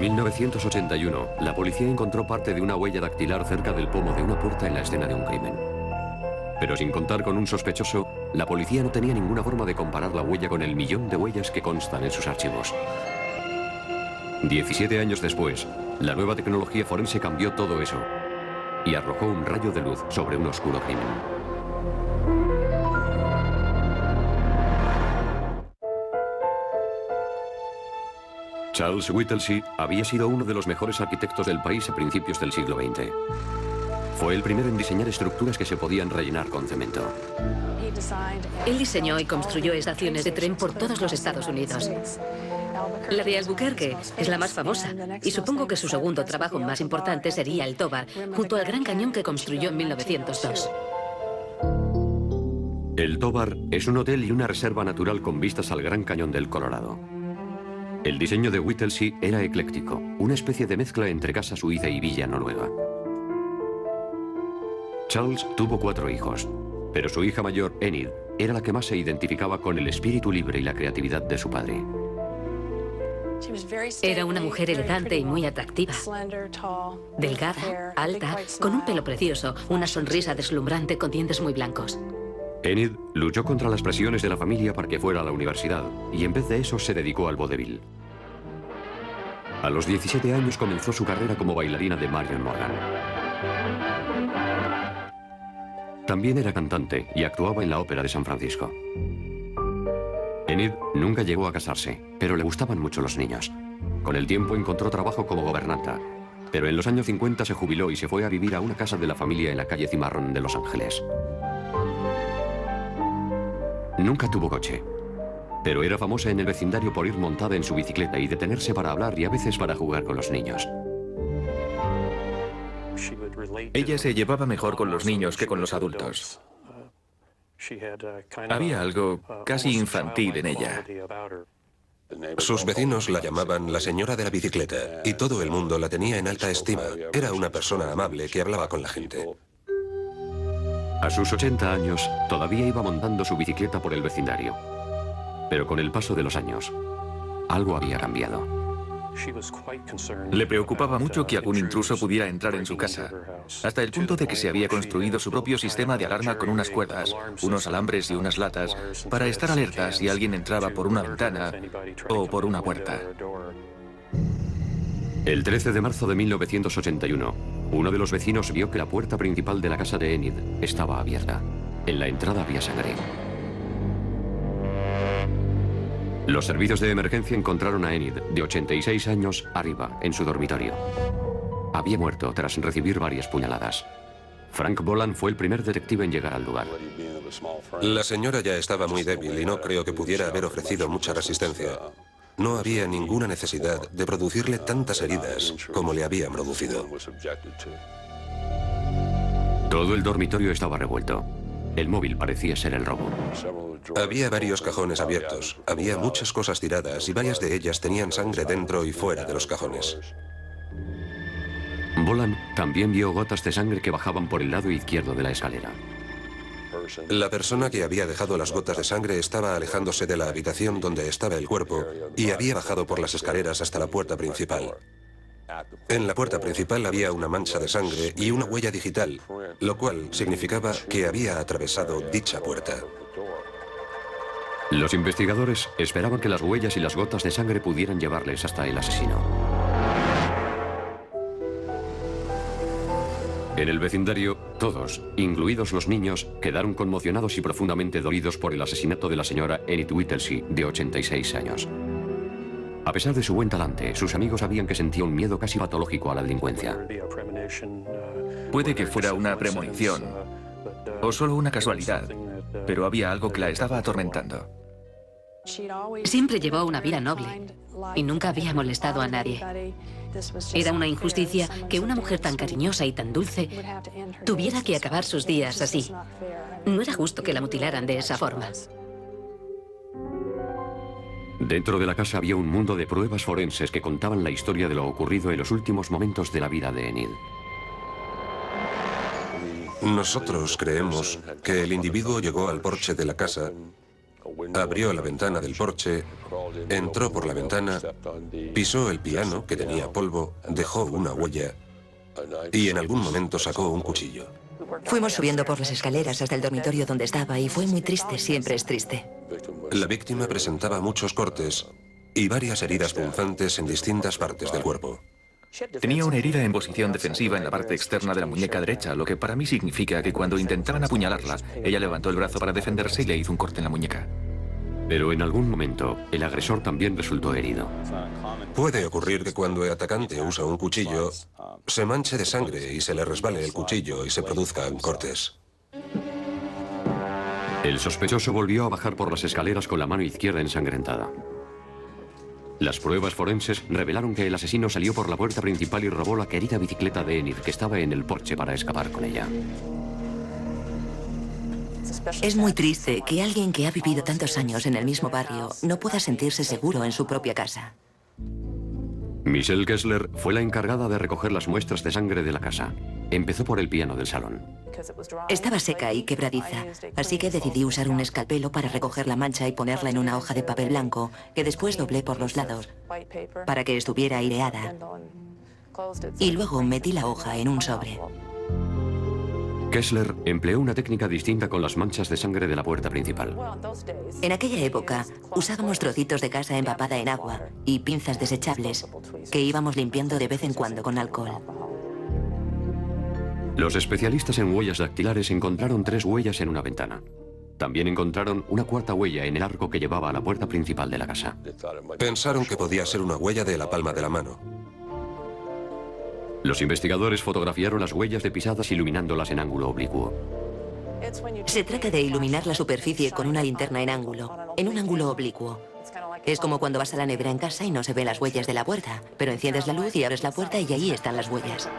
1981, la policía encontró parte de una huella dactilar cerca del pomo de una puerta en la escena de un crimen. Pero sin contar con un sospechoso, la policía no tenía ninguna forma de comparar la huella con el millón de huellas que constan en sus archivos. 17 años después, la nueva tecnología forense cambió todo eso y arrojó un rayo de luz sobre un oscuro crimen. Charles Whittlesey había sido uno de los mejores arquitectos del país a principios del siglo XX. Fue el primero en diseñar estructuras que se podían rellenar con cemento. Él diseñó y construyó estaciones de tren por todos los Estados Unidos. La de Albuquerque es la más famosa, y supongo que su segundo trabajo más importante sería el Tovar, junto al Gran Cañón que construyó en 1902. El Tovar es un hotel y una reserva natural con vistas al Gran Cañón del Colorado. El diseño de Whittlesey era ecléctico, una especie de mezcla entre casa suiza y villa noruega. Charles tuvo 4 hijos, pero su hija mayor, Enid, era la que más se identificaba con el espíritu libre y la creatividad de su padre. Era una mujer elegante y muy atractiva. Delgada, alta, con un pelo precioso, una sonrisa deslumbrante con dientes muy blancos. Enid luchó contra las presiones de la familia para que fuera a la universidad y en vez de eso se dedicó al vodevil. A los 17 años comenzó su carrera como bailarina de Marion Morgan. También era cantante y actuaba en la Ópera de San Francisco. Enid nunca llegó a casarse, pero le gustaban mucho los niños. Con el tiempo encontró trabajo como gobernanta, pero en los años 50 se jubiló y se fue a vivir a una casa de la familia en la calle Cimarrón de Los Ángeles. Nunca tuvo coche, pero era famosa en el vecindario por ir montada en su bicicleta y detenerse para hablar y a veces para jugar con los niños. Ella se llevaba mejor con los niños que con los adultos. Había algo casi infantil en ella. Sus vecinos la llamaban la señora de la bicicleta y todo el mundo la tenía en alta estima. Era una persona amable que hablaba con la gente. A sus 80 años, todavía iba montando su bicicleta por el vecindario. Pero con el paso de los años, algo había cambiado. Le preocupaba mucho que algún intruso pudiera entrar en su casa, hasta el punto de que se había construido su propio sistema de alarma con unas cuerdas, unos alambres y unas latas, para estar alerta si alguien entraba por una ventana o por una puerta. El 13 de marzo de 1981, uno de los vecinos vio que la puerta principal de la casa de Enid estaba abierta. En la entrada había sangre. Los servicios de emergencia encontraron a Enid, de 86 años, arriba, en su dormitorio. Había muerto tras recibir varias puñaladas. Frank Boland fue el primer detective en llegar al lugar. La señora ya estaba muy débil y no creo que pudiera haber ofrecido mucha resistencia. No había ninguna necesidad de producirle tantas heridas como le habían producido. Todo el dormitorio estaba revuelto. El móvil parecía ser el robo. Había varios cajones abiertos, había muchas cosas tiradas y varias de ellas tenían sangre dentro y fuera de los cajones. Boland también vio gotas de sangre que bajaban por el lado izquierdo de la escalera. La persona que había dejado las gotas de sangre estaba alejándose de la habitación donde estaba el cuerpo y había bajado por las escaleras hasta la puerta principal. En la puerta principal había una mancha de sangre y una huella digital, lo cual significaba que había atravesado dicha puerta. Los investigadores esperaban que las huellas y las gotas de sangre pudieran llevarles hasta el asesino. En el vecindario, todos, incluidos los niños, quedaron conmocionados y profundamente dolidos por el asesinato de la señora Enid Whittlesey, de 86 años. A pesar de su buen talante, sus amigos sabían que sentía un miedo casi patológico a la delincuencia. Puede que fuera una premonición o solo una casualidad, pero había algo que la estaba atormentando. Siempre llevó una vida noble y nunca había molestado a nadie. Era una injusticia que una mujer tan cariñosa y tan dulce tuviera que acabar sus días así. No era justo que la mutilaran de esa forma. Dentro de la casa había un mundo de pruebas forenses que contaban la historia de lo ocurrido en los últimos momentos de la vida de Enid. Nosotros creemos que el individuo llegó al porche de la casa abrió la ventana del porche, entró por la ventana, pisó el piano, que tenía polvo, dejó una huella y en algún momento sacó un cuchillo. Fuimos subiendo por las escaleras hasta el dormitorio donde estaba y fue muy triste, siempre es triste. La víctima presentaba muchos cortes y varias heridas punzantes en distintas partes del cuerpo. Tenía una herida en posición defensiva en la parte externa de la muñeca derecha, lo que para mí significa que cuando intentaban apuñalarla, ella levantó el brazo para defenderse y le hizo un corte en la muñeca. Pero en algún momento, el agresor también resultó herido. Puede ocurrir que cuando el atacante usa un cuchillo, se manche de sangre y se le resbale el cuchillo y se produzcan cortes. El sospechoso volvió a bajar por las escaleras con la mano izquierda ensangrentada. Las pruebas forenses revelaron que el asesino salió por la puerta principal y robó la querida bicicleta de Enid, que estaba en el porche, para escapar con ella. Es muy triste que alguien que ha vivido tantos años en el mismo barrio no pueda sentirse seguro en su propia casa. Michelle Kessler fue la encargada de recoger las muestras de sangre de la casa. Empezó por el piano del salón. Estaba seca y quebradiza, así que decidí usar un escalpelo para recoger la mancha y ponerla en una hoja de papel blanco, que después doblé por los lados, para que estuviera aireada. Y luego metí la hoja en un sobre. Kessler empleó una técnica distinta con las manchas de sangre de la puerta principal. En aquella época, usábamos trocitos de gasa empapada en agua y pinzas desechables que íbamos limpiando de vez en cuando con alcohol. Los especialistas en huellas dactilares encontraron 3 huellas en una ventana. También encontraron una 4ª huella en el arco que llevaba a la puerta principal de la casa. Pensaron que podía ser una huella de la palma de la mano. Los investigadores fotografiaron las huellas de pisadas iluminándolas en ángulo oblicuo. Se trata de iluminar la superficie con una linterna en un ángulo oblicuo. Es como cuando vas a la nevera en casa y no se ven las huellas de la puerta, pero enciendes la luz y abres la puerta y ahí están las huellas.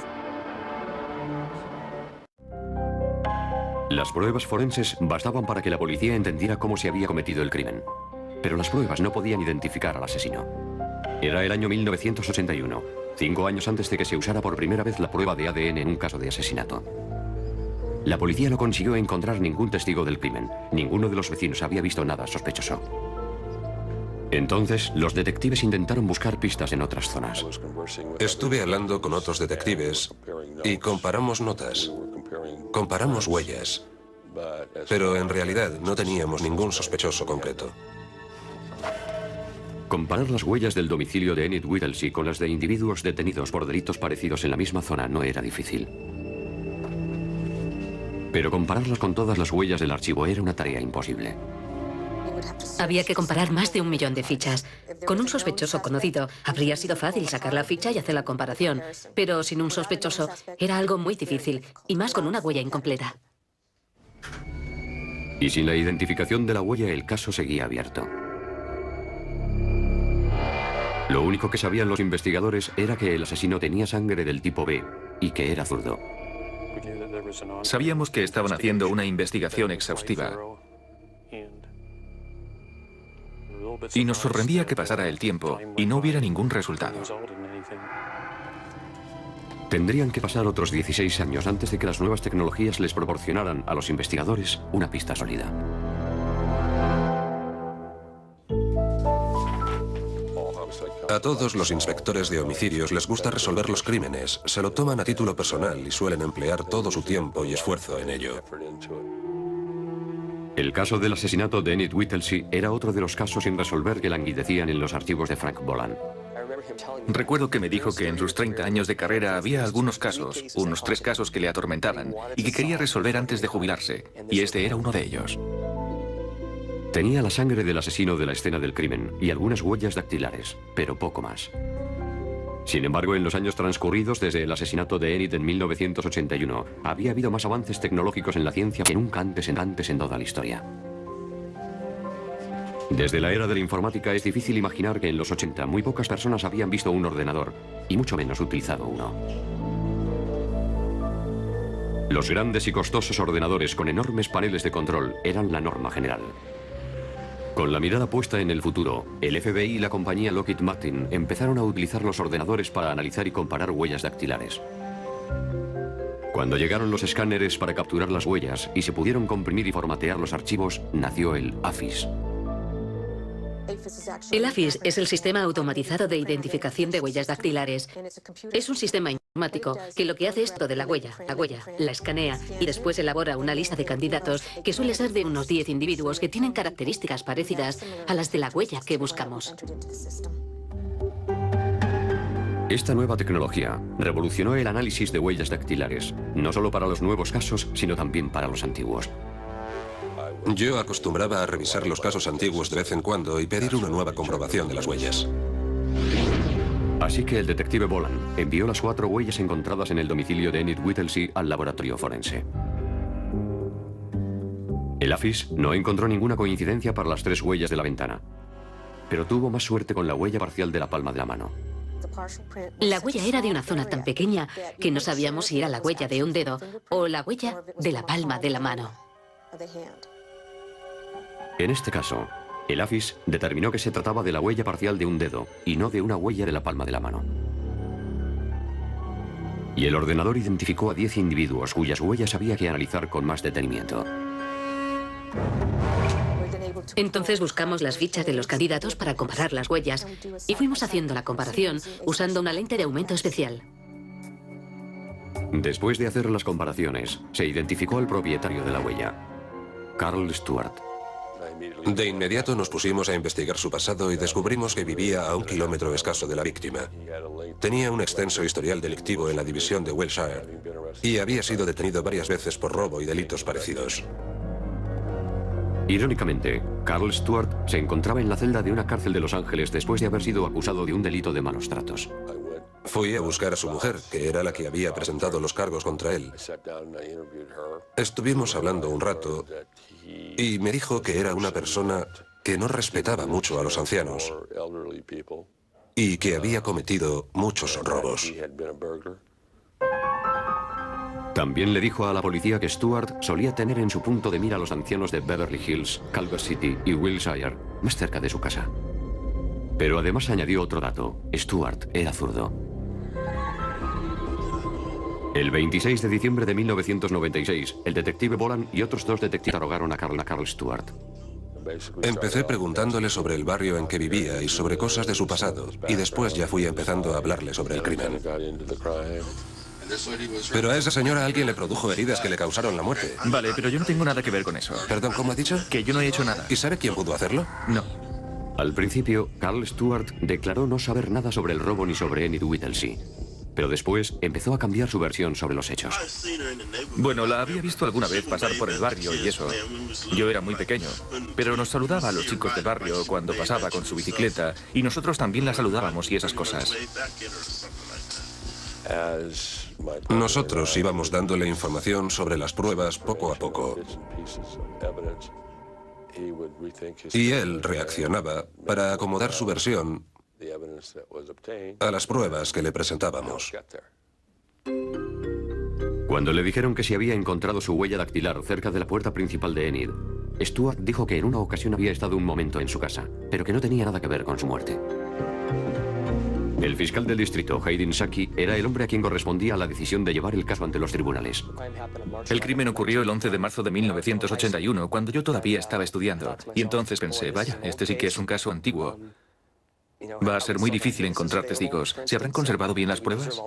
Las pruebas forenses bastaban para que la policía entendiera cómo se había cometido el crimen. Pero las pruebas no podían identificar al asesino. Era el año 1981, 5 años antes de que se usara por primera vez la prueba de ADN en un caso de asesinato. La policía no consiguió encontrar ningún testigo del crimen. Ninguno de los vecinos había visto nada sospechoso. Entonces, los detectives intentaron buscar pistas en otras zonas. Estuve hablando con otros detectives y comparamos notas, comparamos huellas, pero en realidad no teníamos ningún sospechoso concreto. Comparar las huellas del domicilio de Enid Whittlesey con las de individuos detenidos por delitos parecidos en la misma zona no era difícil. Pero compararlas con todas las huellas del archivo era una tarea imposible. Había que comparar más de 1 millón de fichas. Con un sospechoso conocido habría sido fácil sacar la ficha y hacer la comparación, pero sin un sospechoso era algo muy difícil, y más con una huella incompleta. Y sin la identificación de la huella, el caso seguía abierto. Lo único que sabían los investigadores era que el asesino tenía sangre del tipo B y que era zurdo. Sabíamos que estaban haciendo una investigación exhaustiva. Y nos sorprendía que pasara el tiempo y no hubiera ningún resultado. Tendrían que pasar otros 16 años antes de que las nuevas tecnologías les proporcionaran a los investigadores una pista sólida. A todos los inspectores de homicidios les gusta resolver los crímenes, se lo toman a título personal y suelen emplear todo su tiempo y esfuerzo en ello. El caso del asesinato de Enid Whittlesey era otro de los casos sin resolver que languidecían en los archivos de Frank Boland. Recuerdo que me dijo que en sus 30 años de carrera había algunos casos, unos 3 casos que le atormentaban y que quería resolver antes de jubilarse, y este era uno de ellos. Tenía la sangre del asesino de la escena del crimen y algunas huellas dactilares, pero poco más. Sin embargo, en los años transcurridos desde el asesinato de Enid en 1981, había habido más avances tecnológicos en la ciencia que nunca antes en toda la historia. Desde la era de la informática es difícil imaginar que en los 80 muy pocas personas habían visto un ordenador, y mucho menos utilizado uno. Los grandes y costosos ordenadores con enormes paneles de control eran la norma general. Con la mirada puesta en el futuro, el FBI y la compañía Lockheed Martin empezaron a utilizar los ordenadores para analizar y comparar huellas dactilares. Cuando llegaron los escáneres para capturar las huellas y se pudieron comprimir y formatear los archivos, nació el AFIS. El AFIS es el sistema automatizado de identificación de huellas dactilares. Es un sistema informático que lo que hace es esto de la huella, la escanea y después elabora una lista de candidatos que suele ser de unos 10 individuos que tienen características parecidas a las de la huella que buscamos. Esta nueva tecnología revolucionó el análisis de huellas dactilares, no solo para los nuevos casos, sino también para los antiguos. Yo acostumbraba a revisar los casos antiguos de vez en cuando y pedir una nueva comprobación de las huellas. Así que el detective Boland envió las 4 huellas encontradas en el domicilio de Enid Whittlesey al laboratorio forense. El AFIS no encontró ninguna coincidencia para las 3 huellas de la ventana, pero tuvo más suerte con la huella parcial de la palma de la mano. La huella era de una zona tan pequeña que no sabíamos si era la huella de un dedo o la huella de la palma de la mano. En este caso, el AFIS determinó que se trataba de la huella parcial de un dedo y no de una huella de la palma de la mano. Y el ordenador identificó a 10 individuos cuyas huellas había que analizar con más detenimiento. Entonces buscamos las fichas de los candidatos para comparar las huellas y fuimos haciendo la comparación usando una lente de aumento especial. Después de hacer las comparaciones, se identificó al propietario de la huella, Carl Stuart. De inmediato nos pusimos a investigar su pasado y descubrimos que vivía a 1 kilómetro escaso de la víctima. Tenía un extenso historial delictivo en la división de Wiltshire y había sido detenido varias veces por robo y delitos parecidos. Irónicamente, Carl Stuart se encontraba en la celda de una cárcel de Los Ángeles después de haber sido acusado de un delito de malos tratos. Fui a buscar a su mujer, que era la que había presentado los cargos contra él. Estuvimos hablando un rato y me dijo que era una persona que no respetaba mucho a los ancianos y que había cometido muchos robos. También le dijo a la policía que Stuart solía tener en su punto de mira a los ancianos de Beverly Hills, Culver City y Wiltshire, más cerca de su casa. Pero además añadió otro dato: Stuart era zurdo. El 26 de diciembre de 1996, el detective Boland y otros 2 detectives interrogaron a Carl Stuart. Empecé preguntándole sobre el barrio en que vivía y sobre cosas de su pasado, y después ya fui empezando a hablarle sobre el crimen. Pero a esa señora alguien le produjo heridas que le causaron la muerte. Vale, pero yo no tengo nada que ver con eso. Perdón, ¿cómo ha dicho? Que yo no he hecho nada. ¿Y sabe quién pudo hacerlo? No. Al principio, Carl Stuart declaró no saber nada sobre el robo ni sobre Enid Whittlesey. Pero después empezó a cambiar su versión sobre los hechos. Bueno, la había visto alguna vez pasar por el barrio y eso. Yo era muy pequeño, pero nos saludaba a los chicos del barrio cuando pasaba con su bicicleta y nosotros también la saludábamos y esas cosas. Nosotros íbamos dándole información sobre las pruebas poco a poco. Y él reaccionaba para acomodar su versión a las pruebas que le presentábamos. Cuando le dijeron que se había encontrado su huella dactilar cerca de la puerta principal de Enid, Stuart dijo que en una ocasión había estado un momento en su casa, pero que no tenía nada que ver con su muerte. El fiscal del distrito, Hayden Saki, era el hombre a quien correspondía la decisión de llevar el caso ante los tribunales. El crimen ocurrió el 11 de marzo de 1981, cuando yo todavía estaba estudiando. Y entonces pensé, vaya, este sí que es un caso antiguo. Va a ser muy difícil encontrar testigos. ¿Se habrán conservado bien las pruebas?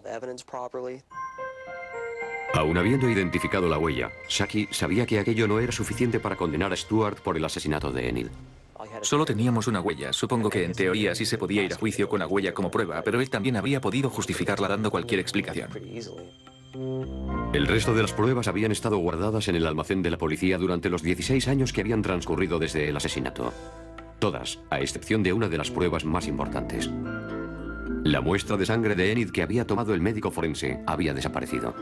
Aún habiendo identificado la huella, Saki sabía que aquello no era suficiente para condenar a Stuart por el asesinato de Enid. Solo teníamos una huella. Supongo que en teoría sí se podía ir a juicio con la huella como prueba, pero él también habría podido justificarla dando cualquier explicación. El resto de las pruebas habían estado guardadas en el almacén de la policía durante los 16 años que habían transcurrido desde el asesinato. Todas, a excepción de una de las pruebas más importantes. La muestra de sangre de Enid que había tomado el médico forense había desaparecido.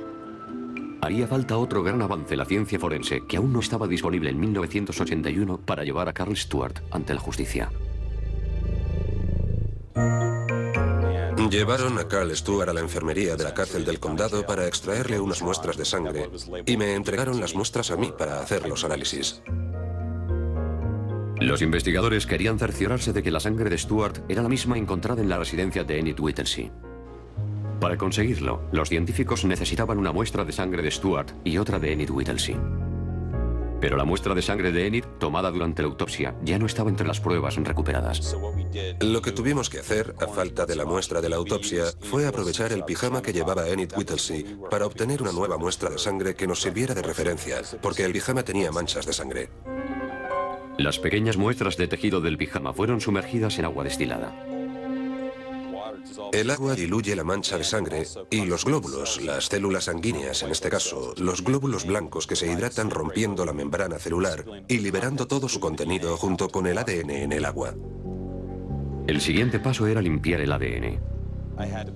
Haría falta otro gran avance en la ciencia forense que aún no estaba disponible en 1981 para llevar a Carl Stuart ante la justicia. Llevaron a Carl Stuart a la enfermería de la cárcel del condado para extraerle unas muestras de sangre y me entregaron las muestras a mí para hacer los análisis. Los investigadores querían cerciorarse de que la sangre de Stuart era la misma encontrada en la residencia de Enid Whittlesey. Para conseguirlo, los científicos necesitaban una muestra de sangre de Stuart y otra de Enid Whittlesey. Pero la muestra de sangre de Enid, tomada durante la autopsia, ya no estaba entre las pruebas recuperadas. Lo que tuvimos que hacer, a falta de la muestra de la autopsia, fue aprovechar el pijama que llevaba Enid Whittlesey para obtener una nueva muestra de sangre que nos sirviera de referencia, porque el pijama tenía manchas de sangre. Las pequeñas muestras de tejido del pijama fueron sumergidas en agua destilada. El agua diluye la mancha de sangre y los glóbulos, las células sanguíneas en este caso, los glóbulos blancos que se hidratan rompiendo la membrana celular y liberando todo su contenido junto con el ADN en el agua. El siguiente paso era limpiar el ADN.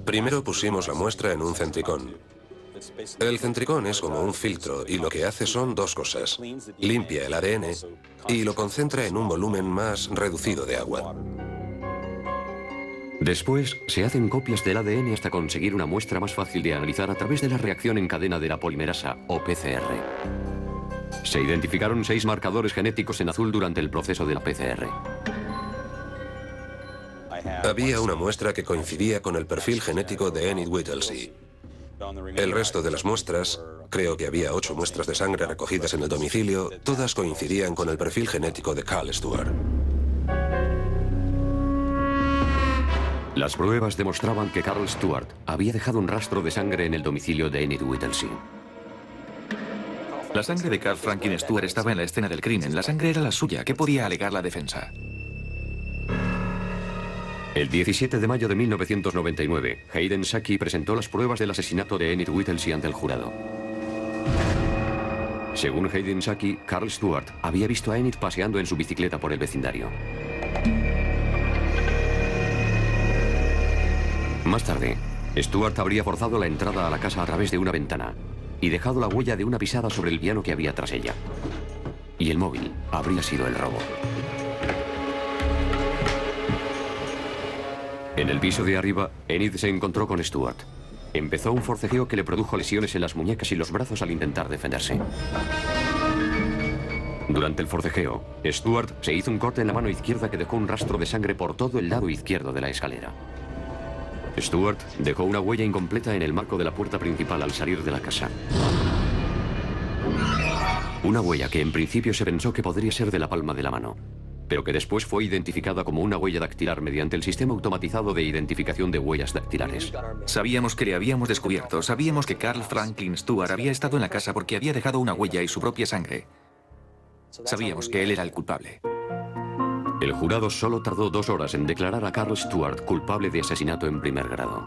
Primero pusimos la muestra en un centricón. El centricón es como un filtro y lo que hace son dos cosas. Limpia el ADN y lo concentra en un volumen más reducido de agua. Después, se hacen copias del ADN hasta conseguir una muestra más fácil de analizar a través de la reacción en cadena de la polimerasa, o PCR. Se identificaron 6 marcadores genéticos en azul durante el proceso de la PCR. Había una muestra que coincidía con el perfil genético de Enid Whittlesey. El resto de las muestras, creo que había 8 muestras de sangre recogidas en el domicilio, todas coincidían con el perfil genético de Carl Stuart. Las pruebas demostraban que Carl Stuart había dejado un rastro de sangre en el domicilio de Enid Whittlesey. La sangre de Carl Franklin Stuart estaba en la escena del crimen. La sangre era la suya. ¿Qué podía alegar la defensa? El 17 de mayo de 1999, Hayden Saki presentó las pruebas del asesinato de Enid Whittlesey ante el jurado. Según Hayden Saki, Carl Stuart había visto a Enid paseando en su bicicleta por el vecindario. Más tarde, Stuart habría forzado la entrada a la casa a través de una ventana y dejado la huella de una pisada sobre el piano que había tras ella. Y el móvil habría sido el robo. En el piso de arriba, Enid se encontró con Stuart. Empezó un forcejeo que le produjo lesiones en las muñecas y los brazos al intentar defenderse. Durante el forcejeo, Stuart se hizo un corte en la mano izquierda que dejó un rastro de sangre por todo el lado izquierdo de la escalera. Stuart dejó una huella incompleta en el marco de la puerta principal al salir de la casa. Una huella que en principio se pensó que podría ser de la palma de la mano, pero que después fue identificada como una huella dactilar mediante el sistema automatizado de identificación de huellas dactilares. Sabíamos que le habíamos descubierto. Sabíamos que Carl Franklin Stuart había estado en la casa porque había dejado una huella y su propia sangre. Sabíamos que él era el culpable. El jurado solo tardó 2 horas en declarar a Carl Stuart culpable de asesinato en primer grado.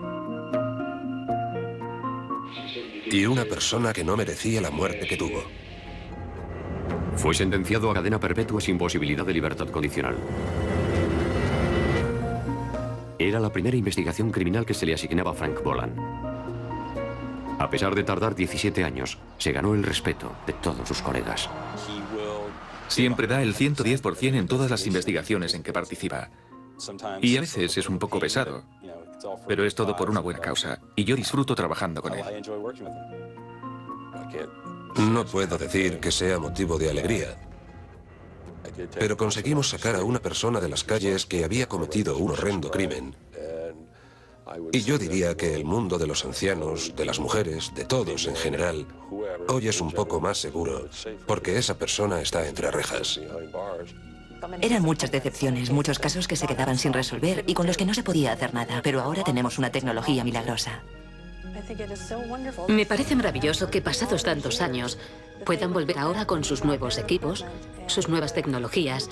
Y una persona que no merecía la muerte que tuvo. Fue sentenciado a cadena perpetua sin posibilidad de libertad condicional. Era la primera investigación criminal que se le asignaba a Frank Boland. A pesar de tardar 17 años, se ganó el respeto de todos sus colegas. Siempre da el 110% en todas las investigaciones en que participa. Y a veces es un poco pesado, pero es todo por una buena causa, y yo disfruto trabajando con él. No puedo decir que sea motivo de alegría, pero conseguimos sacar a una persona de las calles que había cometido un horrendo crimen. Y yo diría que el mundo de los ancianos, de las mujeres, de todos en general, hoy es un poco más seguro, porque esa persona está entre rejas. Eran muchas decepciones, muchos casos que se quedaban sin resolver y con los que no se podía hacer nada, pero ahora tenemos una tecnología milagrosa. Me parece maravilloso que pasados tantos años puedan volver ahora con sus nuevos equipos, sus nuevas tecnologías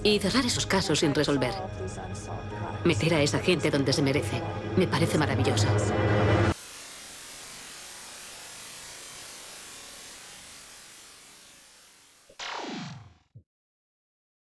y cerrar esos casos sin resolver. Meter a esa gente donde se merece. Me parece maravilloso.